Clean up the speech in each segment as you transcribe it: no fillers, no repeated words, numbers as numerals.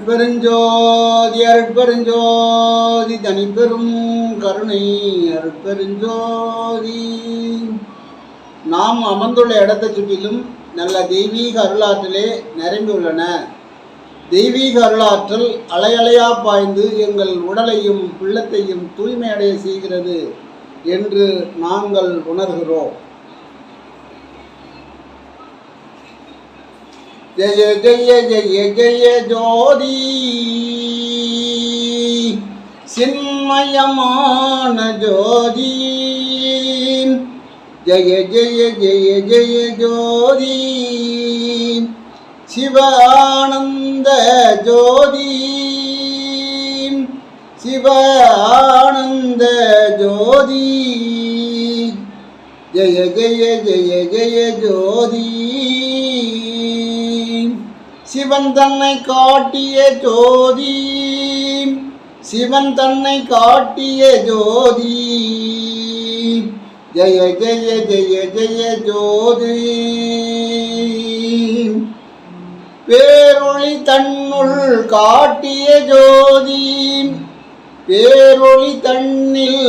அருட்பெருஞ்சோதி அருட்பெருஞ்சோதி தனிப்பெரும் கருணை அருட்பெருஞ்சோதி. நாம் அமர்ந்துள்ள இடத்தை சுற்றிலும் நல்ல தெய்வீக அருளாற்றலே நிரம்பியுள்ளன. தெய்வீக அருளாற்றல் அலையலையா பாய்ந்து எங்கள் உடலையும் உள்ளத்தையும் தூய்மையடைய செய்கிறது என்று நாங்கள் உணர்கிறோம். ஜெய ஜெய ஜெய ஜெய ஜோதி, சின்மயமான ஜோதி. ஜெய ஜெய ஜெய ஜெய ஜோதி, சிவானந்த ஜோதி. சிவானந்த ஜோதி. ஜெய ஜெய ஜெய ஜெய ஜோதி. சிவன் தன்னை காட்டிய ஜோதி. சிவன் தன்னை காட்டிய ஜோதி. ஜெய ஜெய ஜெய ஜெய ஜோதி. பேரொளி தன்னுள் காட்டிய ஜோதி. பேரொளி தன்னில்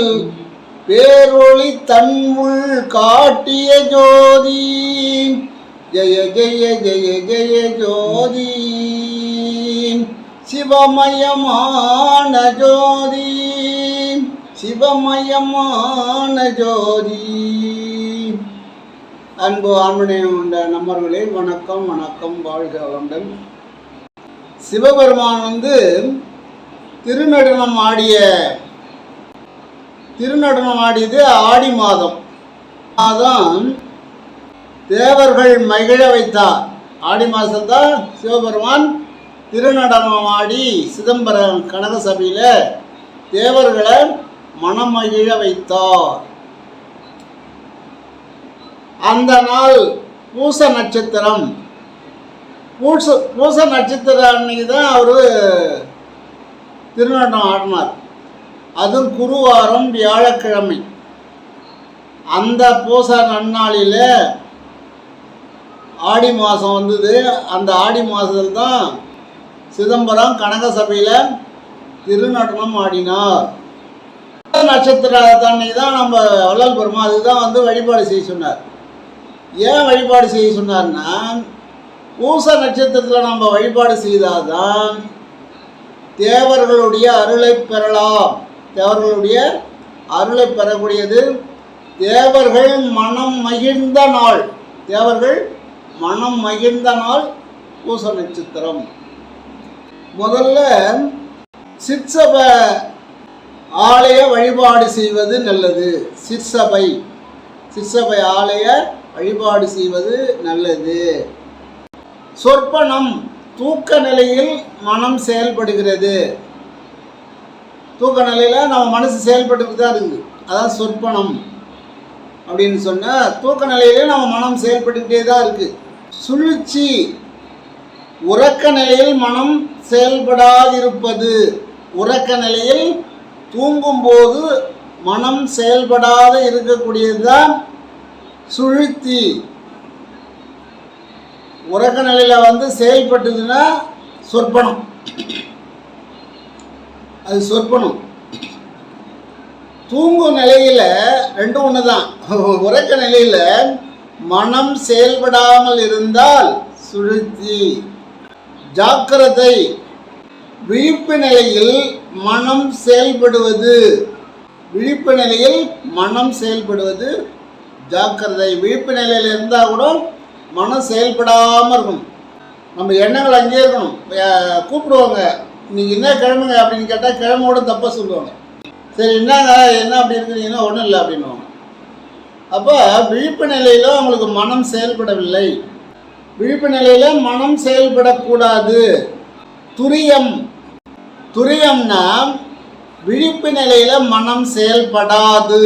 பேரொளி தன்னுள் காட்டிய ஜோதி. ஜெய ஜெய ஜெய ஜெய ஜோதி. சிவமயமான ஜோதி. சிவமயமான ஜோதி. அன்பு ஆன்மநேயம் உண்ட நம்மர்களே, வணக்கம் வணக்கம், வாழ்க வளமுடன். சிவபெருமான் திருநடனம் ஆடியது ஆடி மாதம். தேவர்கள் மகிழ வைத்தார். ஆடி மாதம்தான் சிவபெருமான் திருநடனம் ஆடி சிதம்பரம் கனக சபையில் தேவர்களை மனம் மகிழ வைத்தார். அந்த நாள் பூச நட்சத்திரம். பூச நட்சத்திரம் அன்னைக்கு தான் அவர் திருநடனம் ஆடினார். அதுவும் குருவாரம் வியாழக்கிழமை. அந்த பூச நன்னாளில் ஆடி மாதம் வந்தது. அந்த ஆடி மாதத்தில் தான் சிதம்பரம் கனக சபையில் திருநடனம் ஆடினார். நட்சத்திரத்தன்னைக்கு தான் நம்ம வள்ளல் பெருமா அதுதான் வழிபாடு செய்ய சொன்னார். ஏன் வழிபாடு செய்ய சொன்னார்னா, பூச நட்சத்திரத்தில் நம்ம வழிபாடு செய்தால்தான் தேவர்களுடைய அருளை பெறலாம். தேவர்களுடைய அருளை பெறக்கூடியது. தேவர்கள் மனம் மகிழ்ந்த நாள். தேவர்கள் மனம் மகிழ்ந்த நாள் பூச நட்சத்திரம். முதல்ல சிற்சபை ஆலய வழிபாடு செய்வது நல்லது. சிற்சபை ஆலய வழிபாடு செய்வது நல்லது. சொற்பனம் தூக்க நிலையில் மனம் செயல்படுகிறது. தூக்க நிலையில் நம்ம மனசு செயல்பட்டுக்கிட்டு தான் இருக்குது. அதான் சொற்பனம் அப்படின்னு சொன்னால் தூக்க நிலையிலே நம்ம மனம் செயல்பட்டுக்கிட்டே தான் இருக்குது. சுழற்சி உறக்க நிலையில் மனம் செயல்படாதிருப்பது. உறக்க நிலையில் தூங்கும்போது மனம் செயல்படாத இருக்கக்கூடியது தான் சுழுத்தி. உறக்க நிலையில் செயல்பட்டதுன்னா சொற்பனம். அது சொற்பனம். தூங்கும் நிலையில் ரெண்டும் ஒன்று தான். உறக்க நிலையில் மனம் செயல்படாமல் இருந்தால் சுழுத்தி. ஜாக்கிரதை விழிப்பு நிலையில் மனம் செயல்படுவது. விழிப்பு நிலையில் மனம் செயல்படுவது ஜாக்கிரதை. விழிப்பு நிலையில் இருந்தால் கூட மனம் செயல்படாமல் இருக்கணும். நம்ம எண்ணங்கள் அங்கேயே இருக்கணும். கூப்பிடுவாங்க, இன்னைக்கு என்ன கிழமைங்க அப்படின்னு கேட்டால் கிழமையோட தப்பாக சொல்லுவாங்க. சரி என்னங்க என்ன அப்படி இருக்கிறீங்கன்னா ஒன்றும் இல்லை அப்படின்வாங்க. அப்போ விழிப்பு நிலையில் அவங்களுக்கு மனம் செயல்படவில்லை. விழிப்பு நிலையில் மனம் செயல்படக்கூடாது. துரியம்னா விழிப்பு நிலையில் மனம் செயல்படாது.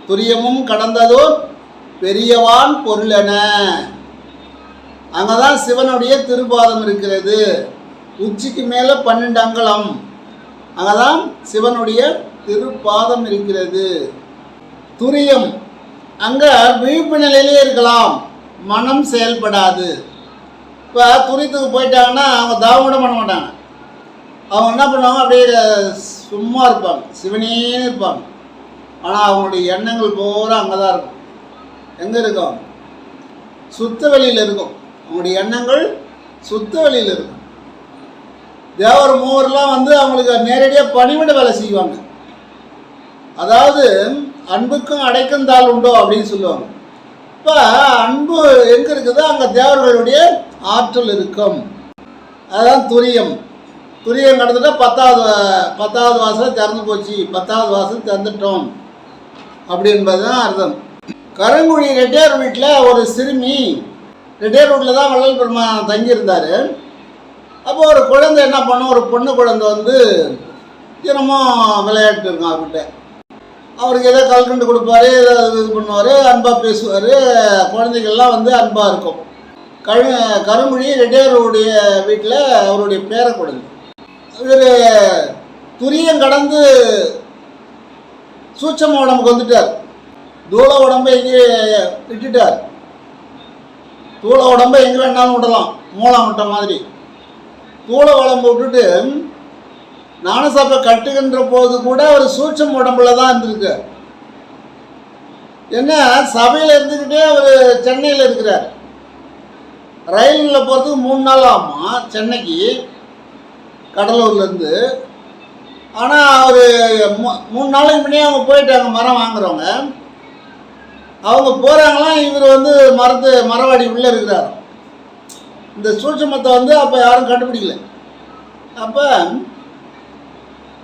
துரியமும் கடந்ததோர் பெரியவான் பொருளென. அங்கே தான் சிவனுடைய திருப்பாதம் இருக்கிறது. உச்சிக்கு மேலே 12 அங்குலம். அங்கே தான் சிவனுடைய திருப்பாதம் இருக்கிறது. துரியம் அங்கே விழிப்பு நிலையிலே இருக்கலாம், மனம் செயல்படாது. இப்போ துரியத்துக்கு போயிட்டாங்கன்னா அவங்க தாவம் கூட பண்ண மாட்டாங்க. அவங்க என்ன பண்ணுவாங்க, அப்படியே சும்மா இருப்பாங்க, சிவனேன்னு இருப்பாங்க. ஆனால் அவங்களுடைய எண்ணங்கள் பூரா அங்கே தான் இருக்கும். எங்கே இருக்கும்? சுத்த வெளியில் இருக்கும். அவங்களுடைய எண்ணங்கள் சுத்த வெளியில் இருக்கும். தேவர் மூவர்லாம் வந்து அவங்களுக்கு நேரடியாக பணிவிட வேலை செய்வாங்க. அதாவது அன்புக்கும் அடைக்கும் தாள் உண்டோ அப்படின்னு சொல்லுவாங்க. இப்போ அன்பு எங்கே இருக்குதோ அங்கே தேவர்களுடைய ஆற்றல் இருக்கும். அதுதான் துரியம். துரியம் கடந்துட்டா பத்தாவது வாசல் திறந்து போச்சு, 10வது வாசல் திறந்துட்டோம் அப்படி என்பது தான் அர்த்தம். கருங்குழி ரெட்டியார் வீட்டில் ஒரு சிறுமி, ரெட்டியார் வீட்டில் தான் வள்ளல் பெருமா தங்கியிருந்தார். அப்போ ஒரு குழந்தை என்ன பண்ணும், ஒரு பொண்ணு குழந்தை வந்து தினமும் விளையாட்டு இருக்கும் அவர்கிட்ட. அவருக்கு ஏதோ கல்கண்டு கொடுப்பாரு, ஏதாவது இது பண்ணுவார், அன்பாக பேசுவார். குழந்தைகள்லாம் வந்து அன்பாக இருக்கும். கருங்குழி ரெட்டியாருடைய வீட்டில் அவருடைய பேர குழந்தை. இவர் துரியம் கடந்து சூட்சம உடம்புக்கு வந்துட்டார். தூள உடம்பை எங்கே விட்டுட்டார். தூள உடம்பை எங்கே வேணாலும் விடலாம், மூலம் விட்ட மாதிரி. தூள உடம்பு விட்டுட்டு ஞானசபை கட்டுகின்ற போது கூட ஒரு சூட்சம் உடம்புல தான் இருந்திருக்கு. என்ன, சபையில் இருந்துக்கிட்டே அவர் சென்னையில் இருக்கிறார். ரயிலில் போகிறதுக்கு 3 நாள் ஆகுமா சென்னைக்கு, கடலூர்லேருந்து. ஆனால் அவர் 3 நாளைக்கு முன்னே அவங்க போயிட்டாங்க. மரம் வாங்குறவங்க அவங்க போகிறாங்களாம். இவர் வந்து மரவாடி உள்ளே இருக்கிறார். இந்த சூட்சமத்தை வந்து அப்போ யாரும் கண்டுபிடிக்கல. அப்போ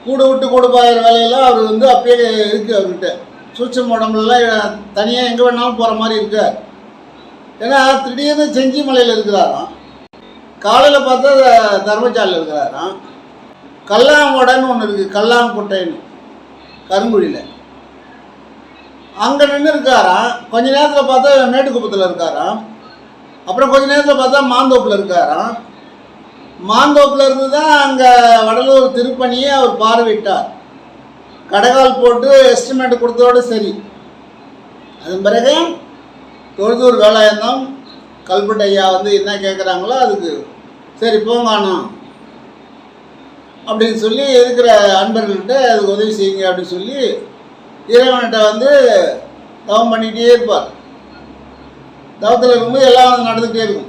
கூடு விட்டு கூடு பாயிற வேலையெல்லாம் அவர் வந்து அப்பயே இருக்குது அவர்கிட்ட. சூட்சம் உடம்புலாம் தனியாக எங்கே வேணாலும் போகிற மாதிரி இருக்கார். ஏன்னா திடீர்னு செஞ்சி மலையில் இருக்கிறாராம், காலையில் பார்த்தா தர்மசாலையில் இருக்கிறாராம். கல்லாங்கொடைன்னு ஒன்று இருக்குது, கல்லாங்குட்டைன்னு கருங்குழியில். அங்கே நின்று இருக்காராம். கொஞ்ச நேரத்தில் பார்த்தா மேட்டுக்குப்பத்தில் இருக்காராம். அப்புறம் கொஞ்ச நேரத்தில் பார்த்தா மாந்தோப்பில் இருக்காராம். மாந்தோப்பில் இருந்து தான் அங்கே வடலூர் திருப்பணியை அவர் பார்வையிட்டார். கடைகால் போட்டு எஸ்டிமேட் கொடுத்ததோடு சரி. அதன் பிறகு தொழுதூர் வேலாயுதம் கல்பட்டு ஐயா வந்து என்ன கேட்குறாங்களோ அதுக்கு சரி போங்கானோ அப்படின்னு சொல்லி இருக்கிற அன்பர்கள்கிட்ட அதுக்கு உதவி செய்யுங்க அப்படின்னு சொல்லி இறைவன்கிட்ட வந்து தவம் பண்ணிகிட்டே இருப்பார். தவத்தில் இருக்கும்போது எல்லாம் நடந்துகிட்டே இருக்கும்.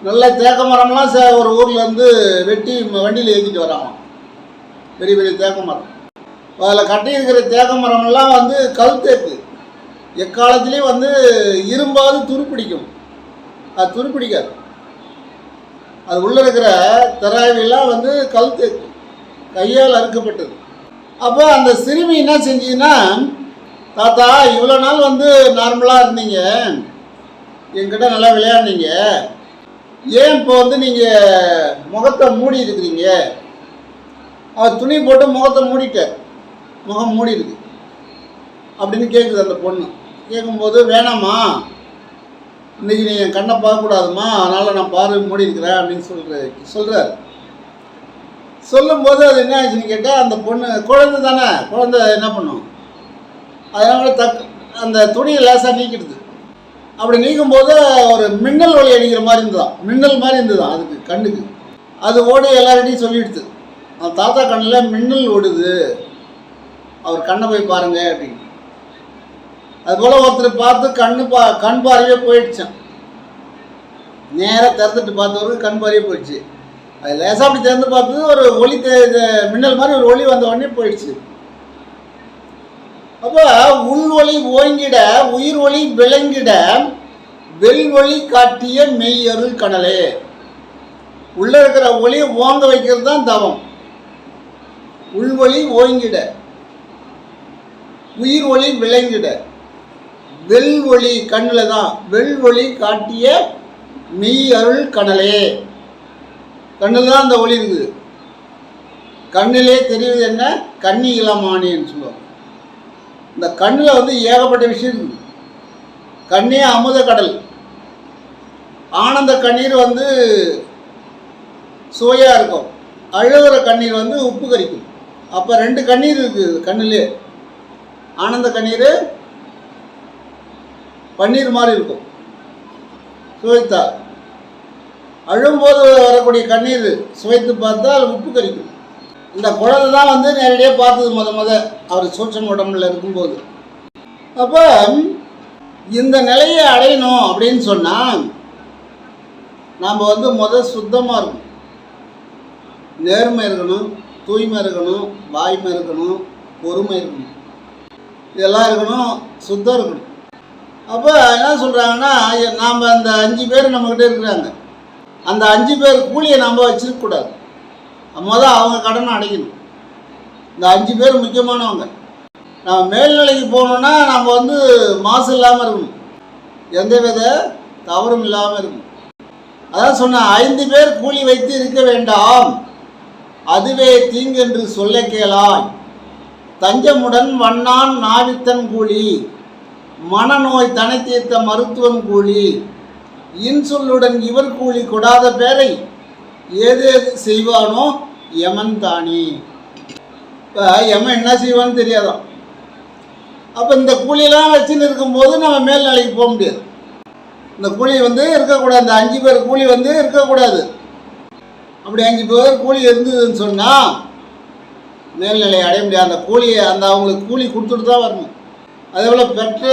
நல்ல தேக்க மரம்லாம் ஒரு ஊர்லேருந்து வெட்டி வண்டியில் ஏற்றிட்டு வராங்க. பெரிய பெரிய தேக்க மரம். அதில் கட்டி இருக்கிற தேக்க மரம்லாம் வந்து கல் தேக்கு. எக்காலத்துலேயும் வந்து இரும்பாவது துருப்பிடிக்கும். அது துருப்பிடிக்காது. அது உள்ளே இருக்கிற தராவிலாம் வந்து கல் தேக்கு, கையால் அறுக்கப்பட்டது. அப்போ அந்த சிறுமி என்ன செஞ்சீங்கன்னா, தாத்தா இவ்வளோ நாள் வந்து நார்மலாக இருந்தீங்க, என்கிட்ட நல்லா விளையாடுனீங்க, ஏன் இப்போ வந்து நீங்கள் முகத்தை மூடி இருக்கிறீங்க? அவர் துணி போட்டு முகத்தை மூடிட்டார். முகம் மூடி இருக்கு அப்படின்னு கேட்குது அந்த பொண்ணு. கேட்கும்போது வேணாம்மா, இன்றைக்கி நீ என் கண்ணை பார்க்கக்கூடாதுமா, அதனால் நான் பார்வை மூடி இருக்கிறேன் அப்படின்னு சொல்கிறார். சொல்லும்போது அது என்ன ஆச்சுன்னு கேட்டால், அந்த பொண்ணு குழந்தை தானே, குழந்தை என்ன பண்ணும், அதனால் அந்த துணியை லேசாக நீக்கிடுது. அப்படி நீக்கும்போது ஒரு மின்னல் ஒளி அடிக்கிற மாதிரி இருந்ததான், மின்னல் மாதிரி இருந்ததுதான் அதுக்கு கண்ணுக்கு. அது ஓடி எல்லார்டையும் சொல்லிடுது, அந்த தாத்தா கண்ணில் மின்னல் ஓடுது, அவர் கண்ணை போய் பாருங்க அப்படின்னு. அதுபோல் ஒருத்தர் பார்த்து கண் பார்வையே போயிடுச்சான். நேராக திறந்துட்டு பார்த்தவருக்கு கண் பார்வையே போயிடுச்சு. அது லேசாக அப்படி திறந்து பார்த்தது ஒரு ஒளி, மின்னல் மாதிரி ஒரு ஒளி வந்த உடனே போயிடுச்சு. அப்போ உள் ஒளி ஓங்கிட உயிர் ஒளி விளங்கிட வெல்வொளி காட்டிய மெய்யருள் கனலே. உள்ள இருக்கிற ஒளியை ஓங்க வைக்கிறது தான் தவம். உள்வொளி ஓங்கிட உயிர் ஒளி விளங்கிட வெல்வொளி கண்ணில் தான், வெல்வொளி காட்டிய மெய் அருள் கனலே. கண்ணில் தான் அந்த ஒளி இருக்குது. கண்ணிலே தெரிவது என்ன, கண்ணி இளமானின்னு சொல்லுவாங்க. இந்த கண்ணில் வந்து ஏகப்பட்ட விஷயம் இருக்குது. கண்ணே அமுத கடல். ஆனந்த கண்ணீர் வந்து சுவையாக இருக்கும், அழுகிற கண்ணீர் வந்து உப்பு கரிக்கும். அப்போ 2 கண்ணீர் இருக்குது கண்ணிலே. ஆனந்த கண்ணீர் பன்னீர் மாதிரி இருக்கும் சுவைத்தா. அழும்போது வரக்கூடிய கண்ணீர் சுவைத்து பார்த்தால் உப்பு கரிக்கும். இந்த குழந்தை தான் வந்து நேரடியாக பார்த்தது அவர் சூட்சம உடம்புல இருக்கும்போது. அப்போ இந்த நிலையை அடையணும் அப்படின்னு சொன்னால் நாம் வந்து சுத்தமாக இருக்கணும், நேர்மை இருக்கணும், தூய்மை இருக்கணும், வாய்மை இருக்கணும், பொறுமை இருக்கணும், இதெல்லாம் இருக்கணும், சுத்தம் இருக்கணும். அப்போ என்ன சொல்கிறாங்கன்னா, நாம் அந்த 5 பேர் நம்மக்கிட்ட இருக்கிறாங்க, அந்த 5 பேர் கூலியை நாம் வச்சிருக்கக்கூடாது. அவங்க கடனை அடைக்கணும். இந்த 5 பேர் முக்கியமானவங்க. நம்ம மேல்நிலைக்கு போகணுன்னா நம்ம வந்து மாசு இல்லாமல் இருக்கணும், எந்த வித தவறும் இல்லாமல் இருக்கணும். அதான் சொன்ன 5 பேர் கூலி வைத்து இருக்க வேண்டாம், அதுவே தீங்கென்று சொல்ல கேளாய். தஞ்சமுடன் வண்ணான் நாவித்தன் கூலி, மனநோய் தனை தீர்த்த மருத்துவன் கூலி, இன்சொல்லுடன் இவர் கூலி கொடாத பேரை ஏது செய்வானோ யமன் தானே. இப்போ யமன் என்ன செய்வான்னு தெரியாதான். அப்போ இந்த கூலியெல்லாம் வச்சுன்னு இருக்கும்போது நம்ம மேல்நிலைக்கு போக முடியாது. இந்த கூலி வந்து இருக்கக்கூடாது, இந்த 5 பேர் கூலி வந்து இருக்கக்கூடாது. அப்படி 5 பேர் கூலி இருந்ததுன்னு சொன்னால் மேல்நிலையை அடைய முடியாது. அந்த கூலியை அவங்களுக்கு கூலி கொடுத்துட்டு தான் வரணும். அதே போல் பெற்ற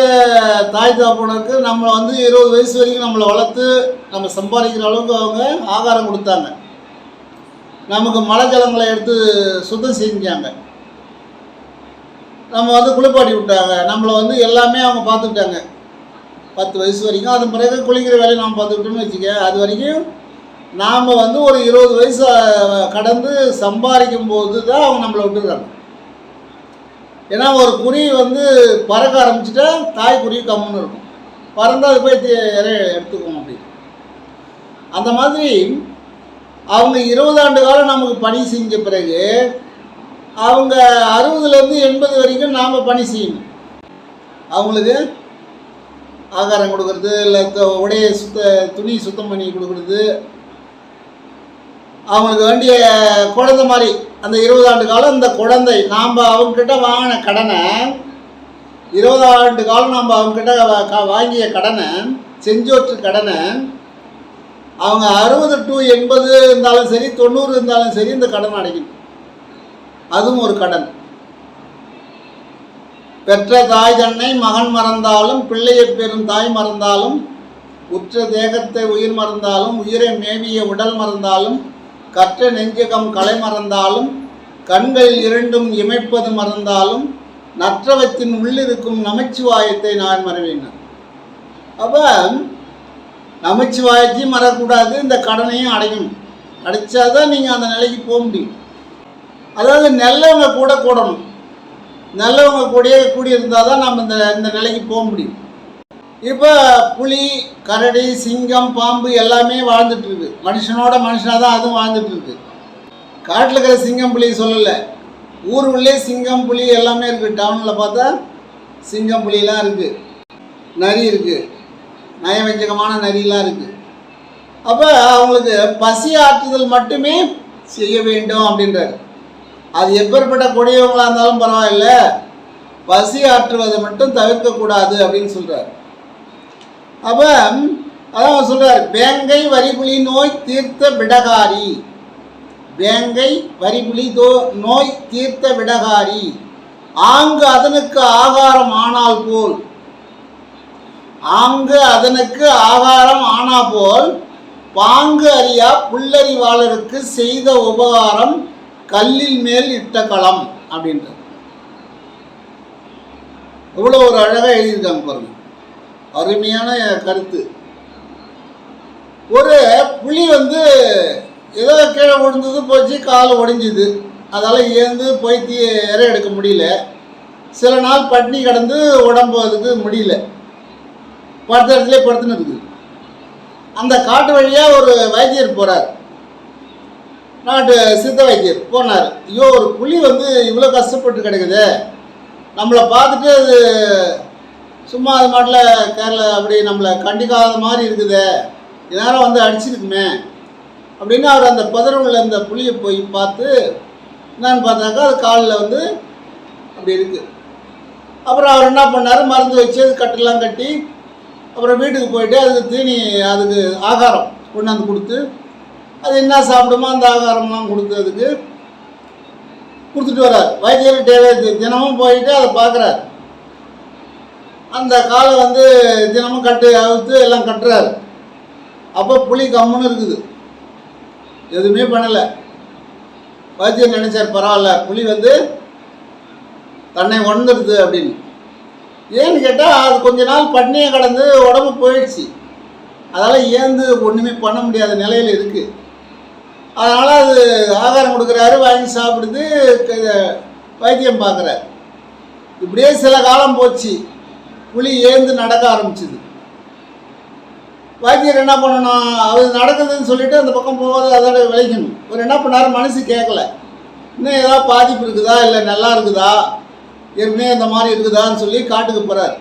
தாய் தகப்பனுக்கு நம்மளை வந்து 20 வயசு வரைக்கும் நம்மளை வளர்த்து நம்ம சம்பாதிக்கிற அளவுக்கு அவங்க ஆகாரம் கொடுத்தாங்க, நமக்கு மழை ஜலங்களை எடுத்து சுத்தம் செஞ்சாங்க, நம்ம வந்து குளிப்பாட்டி விட்டாங்க, நம்மளை வந்து எல்லாமே அவங்க பார்த்துக்கிட்டாங்க 10 வயசு வரைக்கும். அது பிறகு குளிக்கிற வேலையை நாம் பார்த்துக்கிட்டோம்னு வச்சுக்க, அது வரைக்கும் நாம் வந்து ஒரு 20 வயசு கடந்து சம்பாதிக்கும் போது தான் அவங்க நம்மளை விட்டுருக்காங்க. ஏன்னா ஒரு குருவி வந்து பறக்க ஆரம்பிச்சுட்டா தாய் குருவி கம்முன்னு இருக்கும், பறந்தால் அது போய் எடுத்துக்கும் அப்படின்னு. அந்த மாதிரி அவங்க 20 ஆண்டு காலம் நமக்கு பணி செஞ்ச பிறகு அவங்க 60லேருந்து 80 வரைக்கும் நாம் பணி செய்யணும். அவங்களுக்கு ஆகாரம் கொடுக்கறது, இல்லை உடைய துணி சுத்தம் பண்ணி கொடுக்குறது, அவங்களுக்கு வேண்டிய குழந்தை மாதிரி அந்த 20 ஆண்டு காலம் இந்த குழந்தை நாம் அவங்கக்கிட்ட வாங்கின கடனை, 20 ஆண்டு காலம் நாம் அவங்கக்கிட்ட வாங்கிய கடனை, செஞ்சோற்று கடனை அவங்க 60 to 80 இருந்தாலும் சரி, 90 இருந்தாலும் சரி இந்த கடன் அடைக்கணும். அதுவும் ஒரு கடன். பெற்ற தாய் தன்னை மகன் மறந்தாலும், பிள்ளையை பெறும் தாய் மறந்தாலும், உற்ற தேகத்தை உயிர் மறந்தாலும், உயிரை மேவிய உடல் மறந்தாலும், கற்ற நெஞ்சகம் கலை மறந்தாலும், கண்கள் இரண்டும் இமைப்பது மறந்தாலும், நற்றவத்தின் உள்ளிருக்கும் நமச்சிவாயத்தை நான் மறவேன். அப்போ நமச்சிவாயத்தையும் மறக்கக்கூடாது, இந்த கடனையும் அடையணும். அடைச்சாதான் நீங்கள் அந்த நிலைக்கு போக முடியும். அதாவது நல்லவங்க கூட கூடணும், நல்லவங்க கூடி இருந்தால் தான் நம்ம இந்த நிலைக்கு போக முடியும். இப்போ புலி, கரடி, சிங்கம், பாம்பு எல்லாமே வாழ்ந்துட்டுருக்கு. மனுஷனோட மனுஷனாக தான் அதுவும் வாழ்ந்துட்டுருக்கு. காட்டில் இருக்கிற சிங்கம் புலி சொல்லலை, ஊருக்குள்ளே சிங்கம் புலி எல்லாமே இருக்குது. டவுனில் பார்த்தா சிங்கம் புலியெலாம் இருக்குது, நரி இருக்குது, நயவஞ்சகமான நரியெலாம் இருக்குது. அப்போ அவங்களுக்கு பசி ஆற்றுதல் மட்டுமே செய்ய வேண்டும் அப்படின்றார். அது எப்பேற்பட்ட கொடியவங்களாக இருந்தாலும் பரவாயில்ல, பசி ஆற்றுவதை மட்டும் தவிர்க்கக்கூடாது அப்படின்னு சொல்கிறார். அப்போ அதான் சொல்கிறார், வேங்கை வரிபுலி நோய் தீர்த்த விடகாரி, வேங்கை வரிபுலி நோய் தீர்த்த விடகாரி, ஆங்கு அதனுக்கு ஆகாரம் ஆனால் போல், ஆங்கு அதனுக்கு ஆகாரம் ஆனா போல், பாங்கு அறியா புல்லறிவாளருக்கு செய்த உபகாரம் கல்லில் மேல் இட்ட களம் அப்படின்றது. இவ்வளோ ஒரு அழகாக எழுதியிருக்காங்க பாருங்க, அருமையான கருத்து. ஒரு புலி வந்து ஏதோ கீழே விழுந்தது, போச்சு, கால் ஒடிஞ்சுது, அதால் ஏந்து போய் இறை எடுக்க முடியல. சில நாள் பட்டினி கிடந்து உடம்பு அதுக்கு முடியல, படுத்த இடத்துலேயே படுத்துன்னு இருக்குது. அந்த காட்டு வழியாக ஒரு வைத்தியர் போகிறார், நாட்டு சித்த வைத்தியர் போனார். ஐயோ, ஒரு புலி வந்து இவ்வளோ கஷ்டப்பட்டு கிடக்குது, நம்மளை பார்த்துட்டு அது சும்மா அது மாட்டில் கேரளா அப்படி நம்மளை கண்டிக்காத மாதிரி இருக்குது, இதனால் வந்து அடிச்சிருக்குமே அப்படின்னு அவர் அந்த புதருள்ள அந்த புலியை போய் பார்த்து என்னன்னு பார்த்தாக்கா அது காலில் வந்து அப்படி இருக்குது. அப்புறம் அவர் என்ன பண்ணார், மருந்து வச்சு அது கட்டெல்லாம் கட்டி அப்புறம் வீட்டுக்கு போயிட்டு அதுக்கு தீனி, அதுக்கு ஆகாரம் கொண்டாந்து கொடுத்து அது என்ன சாப்பிடுமோ அந்த ஆகாரம்லாம் கொடுத்ததுக்கு கொடுத்துட்டு வர்றார். வைத்தியர் தினமும் போயிட்டு அதை பார்க்குறார். அந்த காலை வந்து தினமும் கட்டு அவுத்து எல்லாம் கட்டுறாரு. அப்போ புலி கம்முன்னு இருக்குது, எதுவுமே பண்ணலை. வைத்தியர் நினைச்சார், பரவாயில்ல, புலி வந்து தன்னை உணர்ந்துருது அப்படின்னு. ஏன்னு கேட்டால் அது கொஞ்ச நாள் பட்னியை கடந்து உடம்பு போயிடுச்சு, அதனால் ஏந்து ஒன்றுமே பண்ண முடியாத நிலையில் இருக்குது. அதனால் அது ஆகாரம் கொடுக்குறாரு, வாங்கி சாப்பிடுது, வைத்தியம் பார்க்குறாரு. இப்படியே சில காலம் போச்சு. புலி ஏந்து நடக்க ஆரம்பிச்சுது. வைத்தியர் என்ன பண்ணணும், அது நடக்குதுன்னு சொல்லிட்டு அந்த பக்கம் போகாது, அதோட விளைக்கணும். ஒரு என்ன பண்ணார், மனசு கேட்கல, இன்னும் ஏதாவது பாதிப்பு இருக்குதா, இல்லை நல்லா இருக்குதா, ஏற்கனவே இந்த மாதிரி இருக்குதான்னு சொல்லி காட்டுக்கு போகிறார்.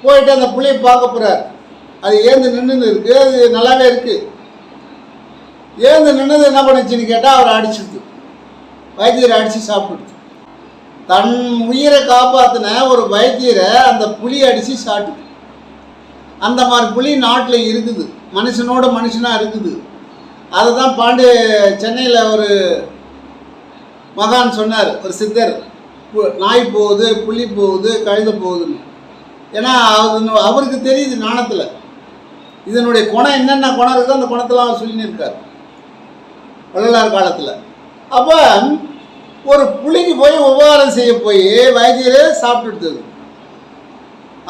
போயிட்டு அந்த புளியை பார்க்க போகிறார். அது ஏந்து நின்றுன்னு இருக்குது, அது நல்லாவே இருக்குது. ஏந்து நின்றுது என்ன பண்ணுச்சுன்னு கேட்டால் அவரை அடிச்சுது. வைத்தியரை அடித்து சாப்பிடுது. தன் உயிரை காப்பாற்றின ஒரு வைத்தியரை அந்த புலி அடித்து சாப்பிட்டு. அந்த மாதிரி புலி நாட்டில் இருக்குது, மனுஷனோட மனுஷனாக இருக்குது. அதை தான் சென்னையில் ஒரு மகான் சொன்னார், ஒரு சித்தர், நாய் போகுது, புலி போகுது, கழுத போகுதுன்னு. ஏன்னா அவருக்கு தெரியுது ஞானத்தில் இதனுடைய குணம் என்னென்ன குணம் இருக்குதோ அந்த குணத்தில் அவர் சொல்லின்னு இருக்கார் வள்ளலார் காலத்தில். அப்போ ஒரு புலிக்கு போய் உபகாரம் செய்ய போய் வைத்தியரை சாப்பிட்டுடுது.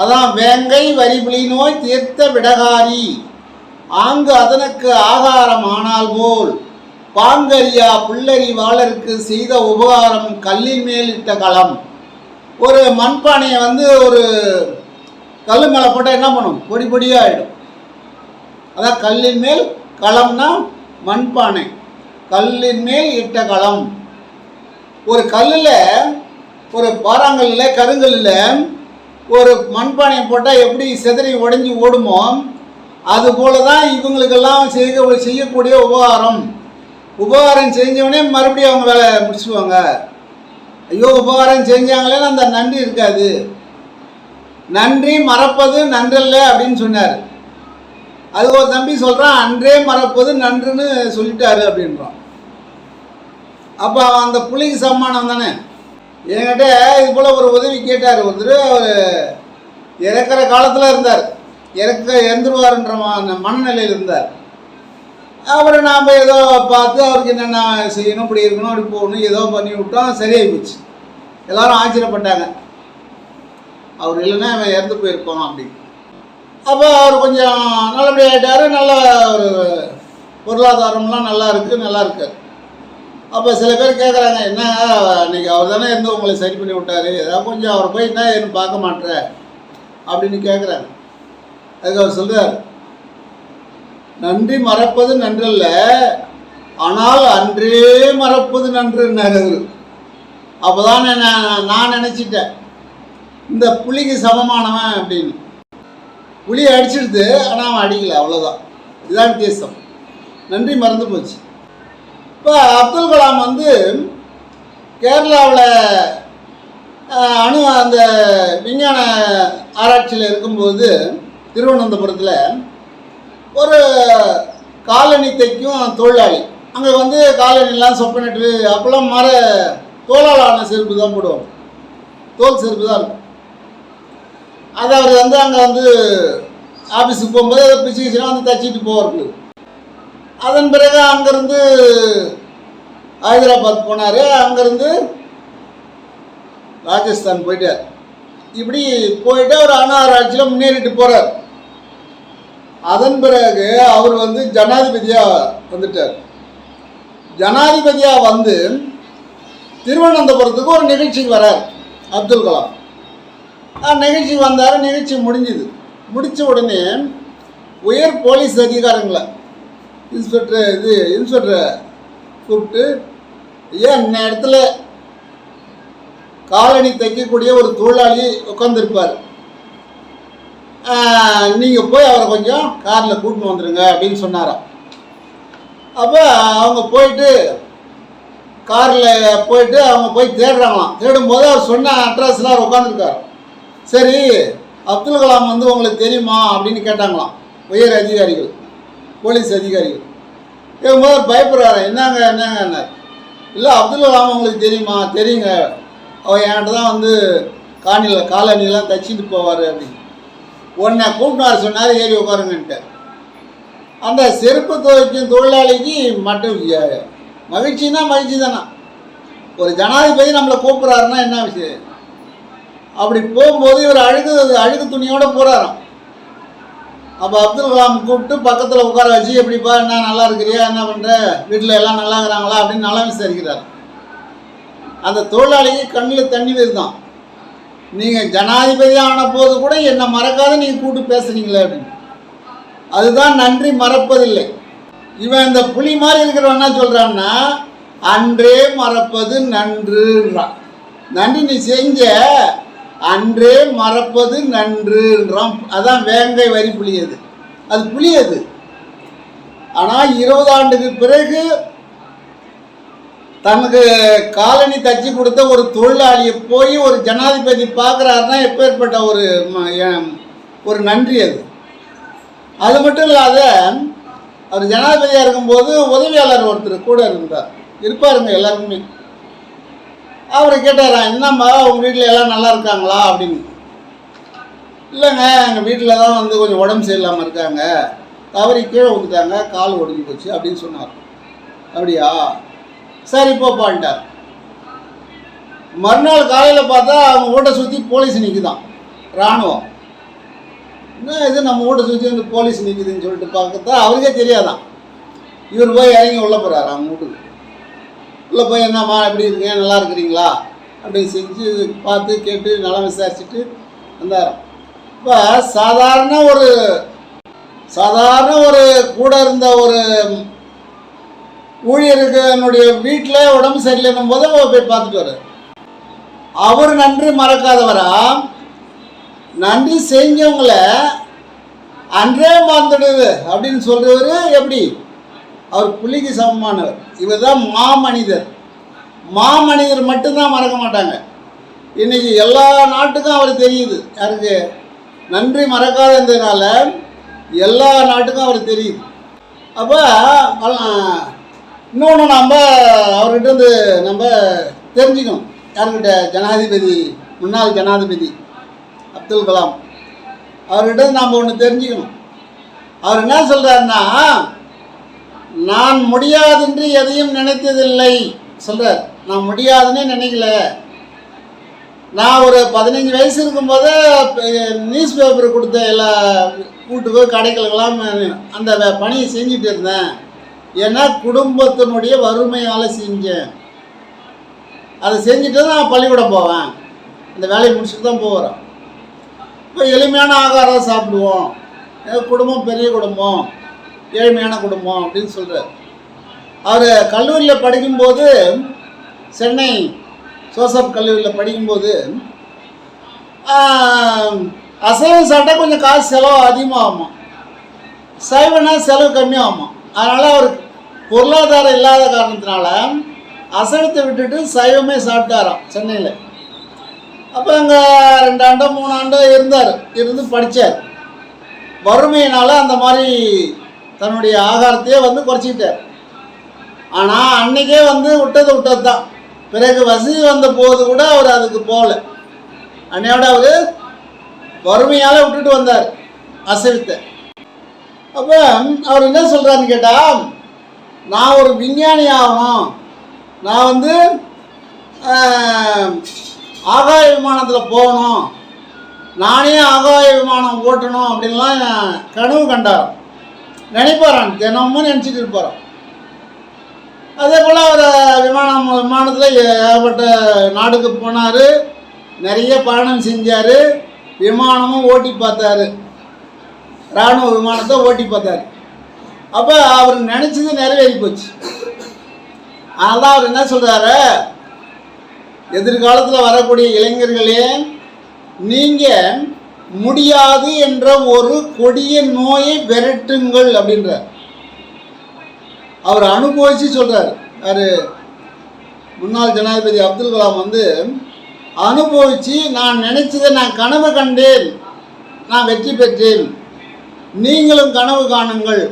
அதான் வேங்கை வரிபுலி நோய் தீர்த்த விடகாரி ஆங்கு அதனுக்கு ஆகாரம் ஆனால் போல் பாங்கரியா புல்லரி வாளருக்கு செய்த உபகாரம் கல்லின் மேல் இட்ட களம். ஒரு மண்பானையை வந்து ஒரு கல் மேலே போட்டால் என்ன பண்ணும், பொடி பொடியாக ஆகிடும். அதான் கல்லின் மேல் களம்னா மண்பானை, கல்லின் மேல் இட்ட களம். ஒரு கல்லில், ஒரு பாறாங்கல்லில், கருங்கல்லில் ஒரு மண்பானையை போட்டால் எப்படி செதறி உடஞ்சி ஓடுமோ அதுபோல தான் இவங்களுக்கெல்லாம் செய்யக்கூடிய உபகாரம் செஞ்சவனே மறுபடியும் அவங்க வேலை முடிச்சுடுவாங்க. ஐயோ உபகாரம் செஞ்சாங்களேன்னு அந்த நன்றி இருக்காது. நன்றி மறப்பது நன்றல்ல அப்படின்னு சொன்னார். அது ஒரு தம்பி சொல்கிறான், அன்றே மறப்பது நன்றுன்னு சொல்லிட்டாரு அப்படின்றான். அப்போ அந்த புலிக்கு சம்மானம் தானே. என்கிட்ட இது போல் ஒரு உதவி கேட்டார் ஒருத்தர். அவர் இறக்குற காலத்தில் இருந்தார், இறந்துருவாருன்ற மனநிலையில் இருந்தார். அப்புறம் நாம் ஏதோ பார்த்து அவருக்கு என்னென்ன செய்யணும், இப்படி இருக்கணும், அப்படி போகணும், ஏதோ பண்ணி விட்டோம், சரியாகி போச்சு. எல்லோரும் ஆச்சரியப்பட்டாங்க, அவர் இல்லைன்னா அவன் இறந்து போயிருப்பான் அப்படின்னு. அப்போ அவர் கொஞ்சம் நல்லபடி ஆகிட்டார். நல்ல ஒரு பொருளாதாரம்லாம் நல்லா இருக்கார். அப்போ சில பேர் கேட்குறாங்க, என்ன அன்றைக்கி அவர் தானே இருந்து உங்களை சரி பண்ணி விட்டார், ஏதாவது கொஞ்சம் அவரை போய் என்ன ஏன்னு பார்க்க மாட்டேற அப்படின்னு கேட்குறாங்க. அதுக்கு அவர் சொல்கிறார், நன்றி மறப்பது நன்றல்ல, ஆனால் அன்றே மறப்பது நன்றுன்னார் அவர். அப்போ தான் நான் நினச்சிட்டேன் இந்த புலிக்கு சமமானவன் அப்படின்னு. புலி அடிச்சிடுது, ஆனால் அவன் அடிக்கலை, அவ்வளோதான். இதுதான் தேசம். நன்றி மறந்து போச்சு. இப்போ அப்துல் கலாம் வந்து கேரளாவில் அந்த விஞ்ஞான ஆராய்ச்சியில் இருக்கும்போது திருவனந்தபுரத்தில் ஒரு காலனி தைக்கும் தொழிலாளி அங்கே வந்து காலனிலாம் சொப்பனிட்டு அப்போல்லாம் தோலால் ஆன செருப்பு தான் போடுவாங்க, தோல் செருப்பு தான் இருக்கும். அதை அவர் வந்து அங்கே வந்து ஆஃபீஸுக்கு போகும்போது அதை பிச்சுக்கிச்சுனா வந்து தைச்சிட்டு போவார்கள். அதன் பிறகு அங்கேருந்து ஹைதராபாத் போனார், அங்கேருந்து ராஜஸ்தான் போயிட்டார். இப்படி போயிட்டு அவர் அணு ஆராய்ச்சியில் முன்னேறிட்டு போகிறார். அதன் பிறகு அவர் வந்து ஜனாதிபதியாக வந்துட்டார். ஜனாதிபதியாக வந்து திருவனந்தபுரத்துக்கு ஒரு நிகழ்ச்சிக்கு வரார் அப்துல் கலாம். நிகழ்ச்சிக்கு வந்தார். நிகழ்ச்சி முடித்த உடனே உயர் போலீஸ் அதிகாரங்களை இன்ஸ்பெக்டரை கூப்பிட்டு, ஏன் இந்த இடத்துல காலனி தைக்கக்கூடிய ஒரு தொழிலாளி உட்காந்துருப்பார், நீங்கள் போய் அவரை கொஞ்சம் காரில் கூட்டின்னு வந்துடுங்க அப்படின்னு சொன்னாராம். அப்போ அவங்க போயிட்டு காரில் போயிட்டு அவங்க போய் தேடுறாங்களாம். தேடும்போது அவர் சொன்ன அட்ரஸில் அவர் உட்காந்துருக்கார். சரி, அப்துல் கலாம் வந்து உங்களுக்கு தெரியுமா அப்படின்னு கேட்டாங்களாம் உயர் அதிகாரிகள், போலீஸ் அதிகாரிகள். என் முதல் பயப்படுறாரு. என்னங்க இல்லை அப்துல் கலாம் உங்களுக்கு தெரியுமா? தெரியுங்க, அவர் என்கிட்ட தான் வந்து காலணிலாம் தைச்சிட்டு போவார் அப்படின்னு. உன்னை கூப்பிட்டார், சொன்னார் ஏறி உட்காருங்கன்ட்டு. அந்த செருப்பு துவைக்கும் தொழிலாளிக்கு மட்டும் மகிழ்ச்சின்னா மகிழ்ச்சி தானே. ஒரு ஜனாதிபதி நம்மளை கூப்பிட்றாருன்னா என்ன விஷயம்? அப்படி போகும்போது இவர் அழுகு துணியோடு போகிறாராம். அப்போ அப்துல் கலாம் கூப்பிட்டு பக்கத்தில் உட்கார வச்சு, எப்படிப்பா, என்ன நல்லா இருக்கிறியா, என்ன பண்ணுற, வீட்டில் எல்லாம் நல்லா இருக்கிறாங்களா அப்படின்னு நல்லா விசாரிக்கிறார். அந்த தொழிலாளிக்கு கண்ணில் தண்ணி வருதான். நீங்கள் ஜனாதிபதியாக ஆன போது கூட என்னை மறக்காத நீங்கள் கூப்பிட்டு பேசுகிறீங்களே அப்படின்னு. அதுதான் நன்றி மறப்பதில்லை. இவன் இந்த புலி மாதிரி இருக்கிறவன் என்ன சொல்கிறான்னா, அன்றே மறப்பது நன்றுன்றான். நன்றி நீ செஞ்ச, அன்றே மறப்பது நன்றுன்றான். அதான் வேங்கை வரி புளியது, அது புளியது. ஆனால் 20 ஆண்டுக்கு பிறகு தனக்கு காலனி தச்சு கொடுத்த ஒரு தொழிலாளியை போய் ஒரு ஜனாதிபதி பார்க்குறாருன்னா எப்பேற்பட்ட ஒரு நன்றி அது. அது மட்டும் இல்லாத, அவர் ஜனாதிபதியாக இருக்கும்போது உதவியாளர் ஒருத்தர் கூட இருப்பாருங்க எல்லாருக்குமே. அவரை கேட்டாரா, என்னம்மா உங்கள் வீட்டில் எல்லாம் நல்லா இருக்காங்களா அப்படின்னு. இல்லைங்க, எங்கள் வீட்டில் தான் வந்து கொஞ்சம் உடம்பு சரியில்லாமல் இருக்காங்க, தவறி கீழே ஊற்றிட்டாங்க, கால் ஒடிஞ்சு போச்சு அப்படின்னு சொன்னார். அப்படியா, சரி போப்பான்ட்டார். மறுநாள் காலையில் பார்த்தா அவங்க வீட்டை சுற்றி போலீஸ் நிற்குதான், இராணுவம். என்ன இது நம்ம வீட்டை சுற்றி வந்து போலீஸ் நிற்குதுன்னு சொல்லிட்டு பார்த்தா அவருக்கே தெரியாதான். இவர் போய் இறங்கி உள்ளே போகிறாரு அவங்க வீட்டுக்கு. உள்ளே போய் என்னம்மா எப்படி இருக்கீங்க, நல்லா இருக்கிறீங்களா அப்படின்னு செஞ்சு பார்த்து கேட்டு நல்லா விசாரிச்சுட்டு வந்தார். இப்போ சாதாரண ஒரு கூட இருந்த ஒரு ஊழியருக்கு என்னுடைய வீட்டில் உடம்பு சரியில்லைன்னும் போது போய் பார்த்துட்டு வர்றார். அவர் நன்றி மறக்காதவரா, நன்றி செஞ்சவங்கள அன்றே மறந்துடுது அப்படின்னு சொல்கிறவர் எப்படி? அவர் புலிக்கு சமமானவர். இவர் தான் மாமனிதர் மட்டும்தான் மறக்க மாட்டாங்க. இன்றைக்கி எல்லா நாட்டுக்கும் அவர் தெரியுது. யாருக்கு? நன்றி மறக்காததுனால எல்லா நாட்டுக்கும் அவர் தெரியுது. அப்போ இன்னொன்று நம்ம அவர்கிட்ட நம்ம தெரிஞ்சுக்கணும். யார்கிட்ட? முன்னாள் ஜனாதிபதி அப்துல் கலாம் அவர்கிட்ட நாம் ஒன்று தெரிஞ்சுக்கணும். அவர் என்ன சொல்கிறாருன்னா, நான் முடியாதென்று எதையும் நினைத்ததில்லை சொல்கிறார். நான் முடியாதுன்னு நினைக்கல. நான் ஒரு 15 வயசு இருக்கும்போது நியூஸ் பேப்பர் கொடுத்த எல்லா வீட்டுக்கோ கடைகளுக்கெல்லாம் அந்த பணியை செஞ்சுட்டு இருந்தேன். ஏன்னா குடும்பத்தினுடைய வறுமையால் செஞ்சேன். அதை செஞ்சுட்டு தான் நான் பள்ளிக்கூடம் போவேன். அந்த வேலையை முடிச்சுட்டு தான் போகிறோம். இப்போ எளிமையான ஆகாரம் சாப்பிடுவோம். குடும்பம் பெரிய குடும்பம், ஏழ்மையான குடும்பம் அப்படின்னு சொல்கிறார். அவர் கல்லூரியில் படிக்கும்போது, சென்னை ஜோசப் கல்லூரியில் படிக்கும்போது, அசைவம் சாப்பிட்டா கொஞ்சம் காசு செலவு அதிகமாகுமா, சைவனா செலவு கம்மியாகுமா. அதனால் அவர் பொருளாதாரம் இல்லாத காரணத்தினால அசைவத்தை விட்டுட்டு சைவமே சாப்பிட்டாராம் சென்னையில். அப்போ அங்கே 2 ஆண்டோ 3 ஆண்டோ இருந்து படித்தார். வறுமையினால் அந்த மாதிரி தன்னுடைய ஆகாரத்தையே குறைச்சிக்கிட்டார். ஆனால் அன்றைக்கே விட்டது தான். பிறகு வசதி வந்த போது கூட அவர் அதுக்கு போகல. அன்னையோட அவர் வறுமையால் விட்டுட்டு வந்தார் அசைவத்தை. அப்போ அவர் என்ன சொல்கிறாருன்னு கேட்டால், நான் ஒரு விஞ்ஞானி ஆகணும், நான் ஆகாய விமானத்தில் போகணும், நானே ஆகாய விமானம் ஓட்டணும் அப்படின்லாம் கனவு கண்டார். நினைப்பாரான், தினமும் நினச்சிட்டு இருப்பாரான். அதே போல் அவர் விமானத்தில் ஏகப்பட்ட நாடுக்கு போனார், நிறைய பயணம் செஞ்சார், விமானமும் ஓட்டி பார்த்தாரு, இராணுவ விமானத்தை ஓட்டி பார்த்தாரு. அப்போ அவர் நினச்சது நிறைவேறி போச்சு. அதனால தான் அவர் என்ன சொல்கிறாரு, எதிர்காலத்தில் வரக்கூடிய இளைஞர்களே, நீங்கள் முடியாது என்ற ஒரு கொடிய நோயை விரட்டுங்கள் அப்படின்றார். அவர் அனுபவிச்சு சொல்கிறார். யார்? முன்னாள் ஜனாதிபதி அப்துல் கலாம் அனுபவித்து, நான் நினைச்சதை நான் கனவு கண்டேன், நான் வெற்றி பெற்றேன், நீங்களும் கனவு காணுங்கள்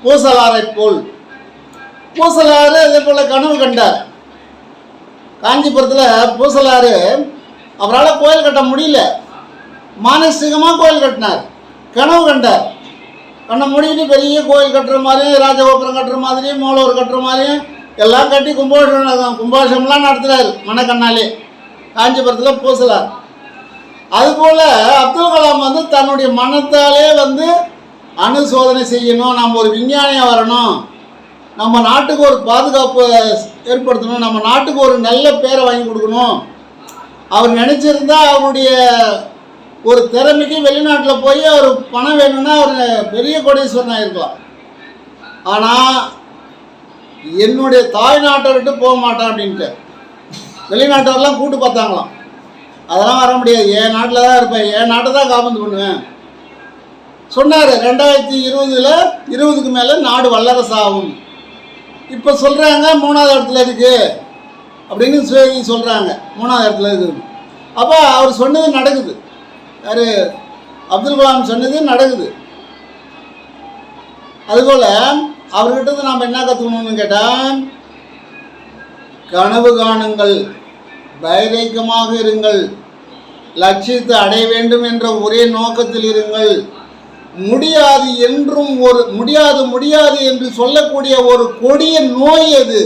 பூசலாரை போல் பூசலாறு இதே போல் கனவு கண்டார். காஞ்சிபுரத்தில் பூசலாறு அவரால் கோயில் கட்ட முடியல, மானசீகமாக கோயில் கட்டினார். கனவு கண்டார். கண்ணை மூடிக்கிட்டு பெரிய கோயில் கட்டுற மாதிரியும் ராஜகோபுரம் கட்டுற மாதிரியும் மூலவர் கட்டுற மாதிரியும் எல்லாம் கட்டி கும்பாபிஷேகம்லாம் நடத்துகிறார் மனக்கண்ணாலே. காஞ்சிபுரத்தில் பூசலார். அதுபோல் அப்துல் கலாம் வந்து தன்னுடைய மனத்தாலே வந்து அணுசோதனை செய்யணும், நம்ம ஒரு விஞ்ஞானியாக வரணும், நம்ம நாட்டுக்கு ஒரு பாதுகாப்பு ஏற்படுத்தணும், நம்ம நாட்டுக்கு ஒரு நல்ல பேரை வாங்கி கொடுக்கணும். அவர் நினச்சிருந்தா அவருடைய ஒரு திறமைக்கு வெளிநாட்டில் போய் அவர் பணம் வேணும்னா அவர் பெரிய கோடீஸ்வரன் ஆகிருக்கலாம். ஆனால் என்னுடைய தாய் நாட்டை விட்டு போக மாட்டேன் அப்படின்ட்டு வெளிநாட்டவரெலாம் கூட்டு பார்த்தாங்களாம். அதெல்லாம் வர முடியாது, என் நாட்டில் தான் இருப்பேன், என் நாட்டை தான் காபந்து பண்ணுவேன் சொன்னார். 2020க்கு மேலே நாடு வல்லரசு ஆகும். இப்போ சொல்கிறாங்க 3வது இடத்துல இருக்குது அப்படின்னு சொல்லி சொல்கிறாங்க, 3வது இடத்துல இருக்குது. அப்போ அவர் சொன்னது நடக்குது. யார்? அப்துல் கலாம் சொன்னது நடக்குது. அதுபோல் அவர்கிட்ட நாம் என்ன கற்றுக்கணும்னு கேட்டால், கனவு காணுங்கள், தைரியமாக இருங்கள், லட்சியத்தை அடைய வேண்டும் என்ற ஒரே நோக்கத்தில் இருங்கள். முடியாது என்றும் முடியாது என்று சொல்லக்கூடிய ஒரு கொடிய நோய் அது.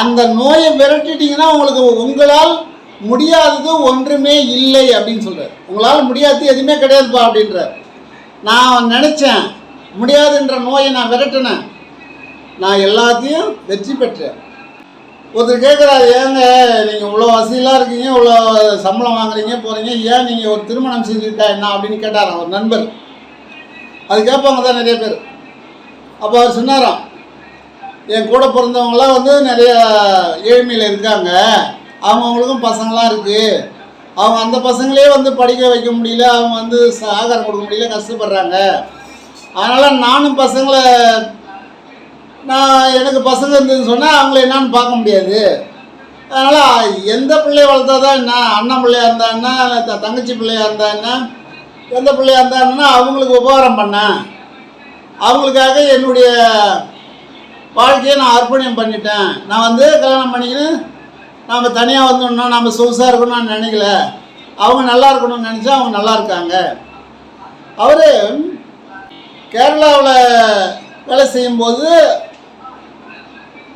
அந்த நோயை விரட்டிட்டீங்கன்னா உங்களால் முடியாதது ஒன்றுமே இல்லை அப்படின்னு சொல்கிறார். உங்களால் முடியாதது எதுவுமே கிடையாதுப்பா அப்படின்றார். நான் நினச்சேன் முடியாதுன்ற நோயை நான் விரட்டினேன், நான் எல்லாத்தையும் வெற்றி பெற்றேன். ஒருத்தர் கேட்குறாரு, ஏங்க நீங்கள் இவ்வளோ வசதியெலாம் இருக்கீங்க, இவ்வளோ சம்பளம் வாங்குறீங்க போகிறீங்க, ஏன் நீங்கள் ஒரு திருமணம் செஞ்சுக்கிட்டா என்ன அப்படின்னு கேட்டாராம் ஒரு நண்பர். அது கேட்பாங்க தான் நிறைய பேர். அப்போ அவர் சொன்னாராம், என் கூட பிறந்தவங்களாம் வந்து நிறைய ஏழ்மையில் இருக்காங்க, அவங்கவுங்களுக்கும் பசங்களாம் இருக்குது, அவங்க அந்த பசங்களே வந்து படிக்க வைக்க முடியல, அவங்க வந்து ஆகாரம் கொடுக்க முடியல, கஷ்டப்படுறாங்க. அதனால் நானும் பசங்களை எனக்கு பசங்க இருந்ததுன்னு சொன்னால் அவங்கள என்னான்னு பார்க்க முடியாது. அதனால் எந்த பிள்ளைய வளர்த்தா தான் என்ன, அண்ணன் பிள்ளையாக இருந்தா என்ன, தங்கச்சி பிள்ளையாக இருந்தா என்ன, எந்த பிள்ளையாக இருந்தாங்கன்னா அவங்களுக்கு உபகாரம் பண்ணேன், அவங்களுக்காக என்னுடைய வாழ்க்கையை நான் அர்ப்பணியம் பண்ணிட்டேன். நான் வந்து கல்யாணம் பண்ணிக்கின்னு நாம் தனியாக வந்துடணும், நம்ம சொகுசாக இருக்கணும்னு நான் நினைக்கல, அவங்க நல்லா இருக்கணும்னு நினச்சா அவங்க நல்லா இருக்காங்க. அவர் கேரளாவில் வேலை செய்யும்போது,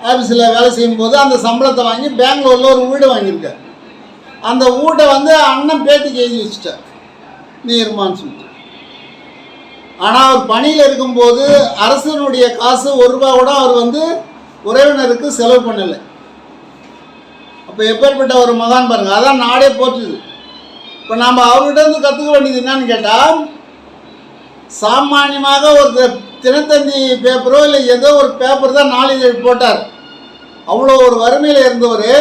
ஆஃபீஸில் வேலை செய்யும்போது அந்த சம்பளத்தை வாங்கி பெங்களூரில் ஒரு வீடு வாங்கியிருக்கார். அந்த வீட்டை வந்து அண்ணன் பேத்திக்கு எழுதி வச்சுட்டார், நீ இருமான்னு சொல்லிட்டு. ஆனால் அவர் பணியில் இருக்கும்போது அரசனுடைய காசு ₹1 கூட அவர் வந்து உறவினருக்கு செலவு பண்ணலை. அப்போ எப்பேற்பட்ட ஒரு மகான் பாருங்கள். அதான் நாடே போற்றுது. இப்போ நாம் அவர்கிட்ட இருந்து கற்றுக்க வேண்டியது என்னன்னு கேட்டால், சாமானியமாக ஒரு தினத்தந்தி பேப்பரோ இல்லை ஏதோ ஒரு பேப்பர் தான் நாளிதழ் போட்டார். அவ்வளோ ஒரு வறுமையில் இருந்தவர்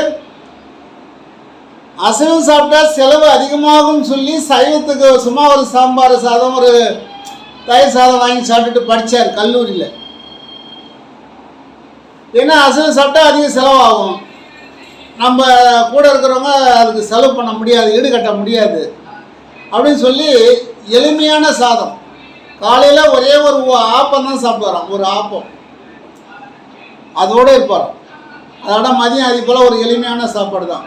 அசைவம் சாப்பிட்டா செலவு அதிகமாகும் சொல்லி சைவத்துக்கு சும்மா ஒரு சாம்பார் சாதம் ஒரு தயிர் சாதம் வாங்கி சாப்பிட்டுட்டு படித்தார் கல்லூரியில். ஏன்னா அசைவம் சாப்பிட்டா அதிக செலவாகும், நம்ம கூட இருக்கிறவங்க அதுக்கு செலவு பண்ண முடியாது, ஈடுகட்ட முடியாது அப்படின்னு சொல்லி எளிமையான சாதம், காலையில் ஒரே ஒரு ஆப்பம் தான் சாப்பிடுவாராம், ஒரு ஆப்பம் அதோடு இருப்பார். அதோட மதியம் அது போல் ஒரு எளிமையான சாப்பாடு தான்,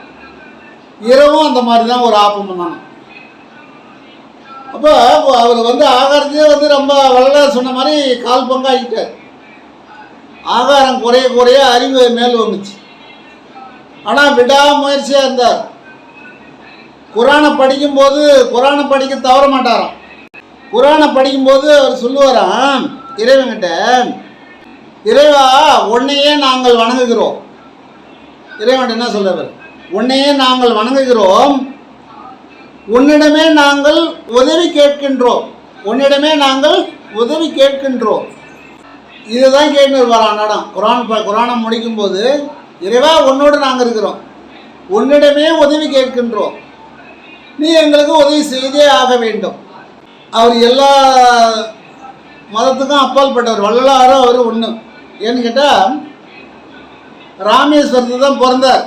இரவும் அந்த மாதிரி தான் ஒரு ஆப்பம் பண்ணணும். அப்போ அவர் வந்து ஆகாரத்தையே வந்து ரொம்ப வள்ளலார் சொன்ன மாதிரி கால் பங்காகிட்டார். ஆகாரம் குறைய குறைய அறிவு மேல் வந்துச்சு. ஆனால் விடாமுயற்சியாக இருந்தார். குரானை படிக்கும்போது குரானை படிக்க தவற மாட்டாராம். குரானை படிக்கும்போது அவர் சொல்லுவாராம் இறைவன்கிட்ட, இறைவா உன்னையே நாங்கள் வணங்குகிறோம். இறைவன் என்ன சொல்றார்? உன்னையே நாங்கள் வணங்குகிறோம், உன்னிடமே நாங்கள் உதவி கேட்கின்றோம், உன்னிடமே நாங்கள் உதவி கேட்கின்றோம். இதுதான் கேட்டு வரான் குரானை முடிக்கும்போது, இறைவா உன்னோடு நாங்கள் இருக்கிறோம், உன்னிடமே உதவி கேட்கின்றோம், நீ எங்களுக்கு உதவி செய்தே ஆக வேண்டும். அவர் எல்லா மதத்துக்கும் அப்பால் பட்டவர், வள்ளலாரோ அவர் ஒன்று. ஏன்னு கேட்டால் ராமேஸ்வரத்தில் தான் பிறந்தார்.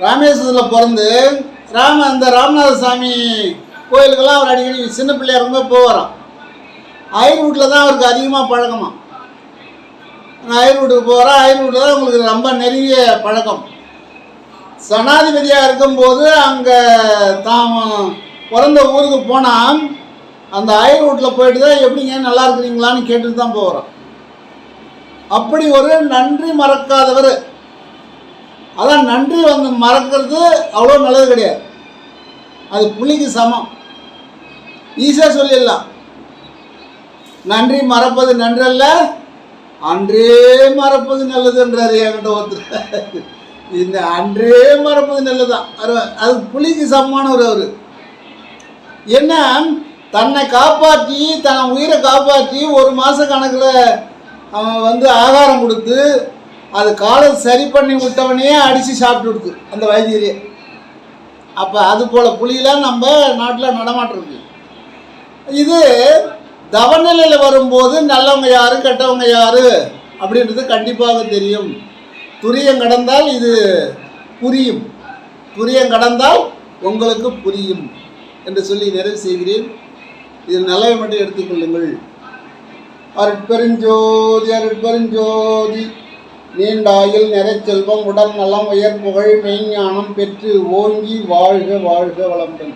ராமேஸ்வரத்தில் பிறந்து அந்த ராமநாத சாமி கோயிலுக்கெல்லாம் அவர் அடிக்கடி சின்ன பிள்ளையா ரொம்ப போவாராம். ஐயர் வீட்டில் தான் அவருக்கு அதிகமாக பழக்கமா. அயல் வீட்டுக்கு போகிறேன், அயல் வீட்டில் தான் உங்களுக்கு ரொம்ப நெருங்கிய பழக்கம். சனாதிபதியாக இருக்கும்போது அங்கே தான் பிறந்த ஊருக்கு போனால் அந்த அயல் வீட்டில் போயிட்டு தான் எப்படிங்க நல்லா இருக்கிறீங்களான்னு கேட்டுட்டு தான் போகிறோம். அப்படி ஒரு நன்றி மறக்காதவர். அதான் நன்றி மறக்கிறது அவ்வளோ நல்லது கிடையாது. அது புலிக்கு சமம். ஈஸியாக சொல்லிடலாம், நன்றி மறப்பது நன்றல்ல, அன்றே மறப்பது நல்லதுன்றாரு என்கிட்ட ஒருத்தர். இந்த அன்றே மறப்பது நல்லதுதான். அது புலிக்கு சமமானவர் அவர். என்ன, தன்னை காப்பாற்றி தன் உயிரை காப்பாற்றி ஒரு மாத கணக்கில் அவன் ஆகாரம் கொடுத்து அது காலை சரி பண்ணி விட்டவனே அடித்து சாப்பிட்டு விடுது அந்த வைத்தியரே. அப்போ அது போல் புலியெலாம் நம்ம நாட்டில் நடமாட்டிருக்கு. இது தவநிலையில் வரும்போது நல்லவங்க யாரு கெட்டவங்க யாரு அப்படின்றது கண்டிப்பாக தெரியும். துரியம் கடந்தால் இது புரியும், துரியம் கடந்தால் உங்களுக்கு புரியும் என்று சொல்லி நிறைவு செய்கிறேன். இது நல்லவை மட்டும் எடுத்துக்கொள்ளுங்கள். அருட்பெருஞ்சோதி அருட்பெருஞ்சோதி. நீண்டாயில் நிறை செல்வம் உடல் நலம் உயர் புகழ் மெய்ஞானம் பெற்று ஓங்கி வாழ்க வாழ்க வளமுடன்.